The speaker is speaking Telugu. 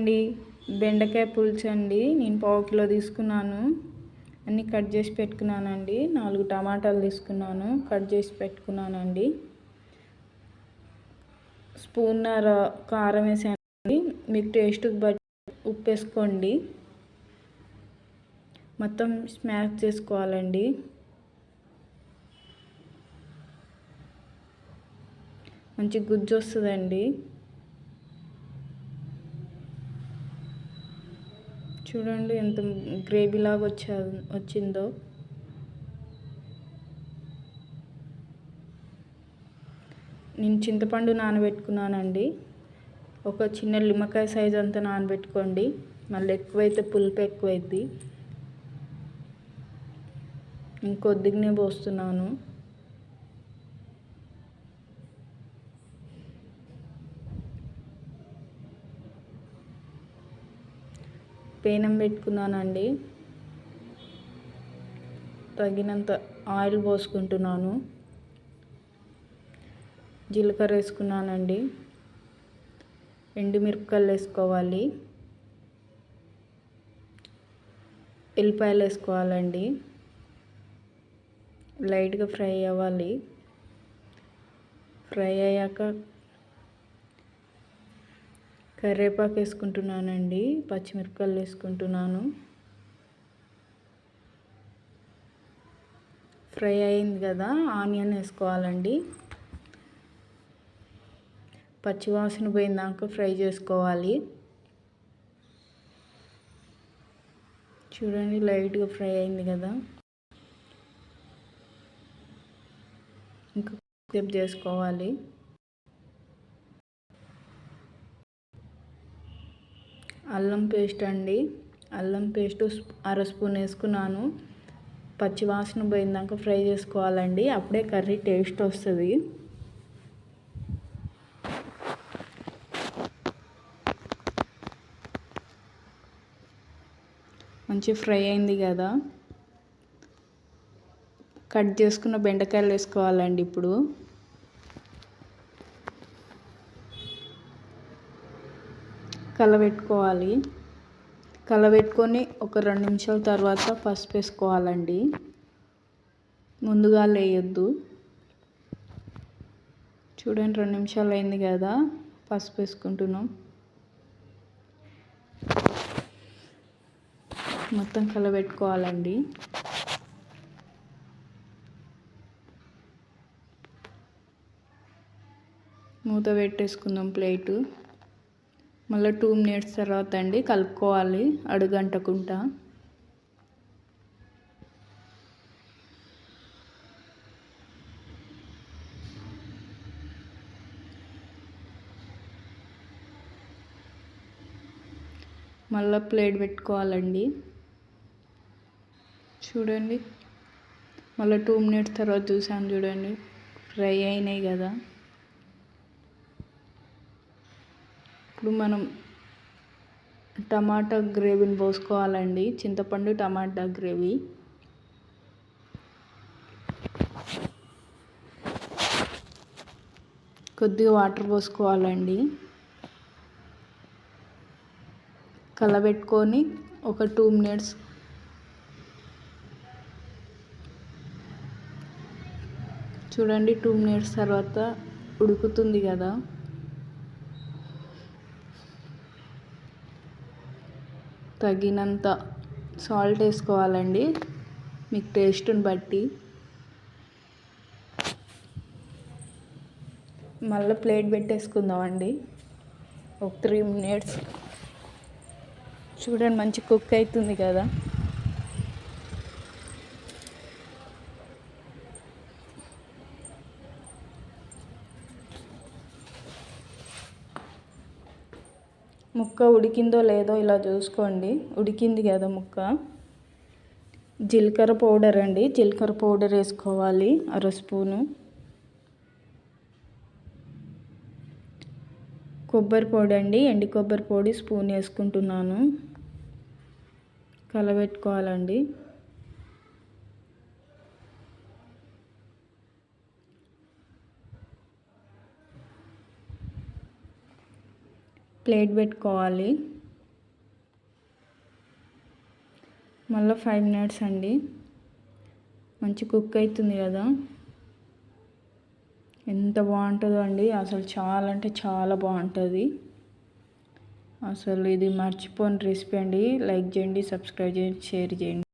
అండి, బెండకాయ పులుసు అండి. నేను పావు కిలో తీసుకున్నాను. అన్నీ కట్ చేసి పెట్టుకున్నానండి. 4 టమాటాలు తీసుకున్నాను, కట్ చేసి పెట్టుకున్నానండి. స్పూన్నర కారం వేసానండి. మీకు టేస్ట్కి బట్టి ఉప్పు వేసుకోండి. మొత్తం స్మాష్ చేసుకోవాలండి. మంచి గుజ్జు వస్తుందండి. చూడండి ఎంత గ్రేవీ లాగా వచ్చిందో. నేను చింతపండు నానబెట్టుకున్నానండి. ఒక చిన్న నిమ్మకాయ సైజ్ అంతా నానబెట్టుకోండి. మళ్ళీ ఎక్కువైతే పులుపు ఎక్కువైద్ది. ఇంకొద్దిగానే పోస్తున్నాను. పేనం పెట్టుకున్నానండి. తగినంత ఆయిల్ పోసుకుంటున్నాను. జీలకర్ర వేసుకున్నానండి. ఎండుమిరపకాయలు వేసుకోవాలి. ఎల్లిపాయలు వేసుకోవాలండి. లైట్గా ఫ్రై అవ్వాలి. ఫ్రై అయ్యాక కరివేపాకు వేసుకుంటున్నానండి. పచ్చిమిరపకాయలు వేసుకుంటున్నాను. ఫ్రై అయింది కదా, ఆనియన్ వేసుకోవాలండి. పచ్చివాసన పోయిందాక ఫ్రై చేసుకోవాలి. చూడండి లైట్గా ఫ్రై అయింది కదా, ఇంకా సేపు చేసుకోవాలి. అల్లం పేస్ట్ అండి. అల్లం పేస్ట్ అర స్పూన్ వేసుకున్నాను. పచ్చివాసన పోయిందాక ఫ్రై చేసుకోవాలండి. అప్పుడే కర్రీ టేస్ట్ వస్తుంది. మంచి ఫ్రై అయింది కదా, కట్ చేసుకున్న బెండకాయలు వేసుకోవాలండి. ఇప్పుడు కలబెట్టుకోవాలి. కలబెట్టుకొని ఒక 2 నిమిషాల తర్వాత పసుపు వేసుకోవాలండి. ముందుగా వేయొద్దు. చూడండి 2 నిమిషాలు అయింది కదా, పసుపు వేసుకుంటున్నాం. మొత్తం కలబెట్టుకోవాలండి. మూత పెట్టేసుకుందాం ప్లేటు. మళ్ళీ 2 మినిట్స్ తర్వాత అండి కలుపుకోవాలి అడుగంటకుండా. మళ్ళీ ప్లేట్ పెట్టుకోవాలండి. చూడండి మళ్ళీ 2 మినిట్స్ తర్వాత చూసాను, చూడండి ఫ్రై అయినాయి కదా. ఇప్పుడు మనం టమాటా గ్రేవీని పోసుకోవాలండి. చింతపండు టమాటా గ్రేవీ. కొద్దిగా వాటర్ పోసుకోవాలండి. కలబెట్టుకొని ఒక 2 మినిట్స్ చూడండి 2 మినిట్స్ తర్వాత ఉడుకుతుంది కదా. తగినంత సాల్ట్ వేసుకోవాలండి మీకు టేస్ట్ని బట్టి. మళ్ళీ ప్లేట్ పెట్టేసుకుందామండి. ఒక 3 మినిట్స్. చూడండి మంచి కుక్ అవుతుంది కదా. ముక్క ఉడికిందో లేదో ఇలా చూసుకోండి. ఉడికింది కదా ముక్క. జీలకర్ర పౌడర్ అండి. జీలకర్ర పౌడర్ వేసుకోవాలి అర స్పూను. కొబ్బరి పొడి అండి. ఎండు కొబ్బరి పొడి స్పూన్ వేసుకుంటున్నాను. కలబెట్టుకోవాలండి. ప్లేట్ పెట్టుకోవాలి. మళ్ళీ 5 మినిట్స్ అండి. మంచి కుక్ అవుతుంది కదా. ఎంత బాగుంటుందో అండి, అసలు చాలా అంటే చాలా బాగుంటుంది. అసలు ఇది మర్చిపోని రెసిపీ అండి. లైక్ చేయండి, సబ్స్క్రైబ్ చేయండి, షేర్ చేయండి.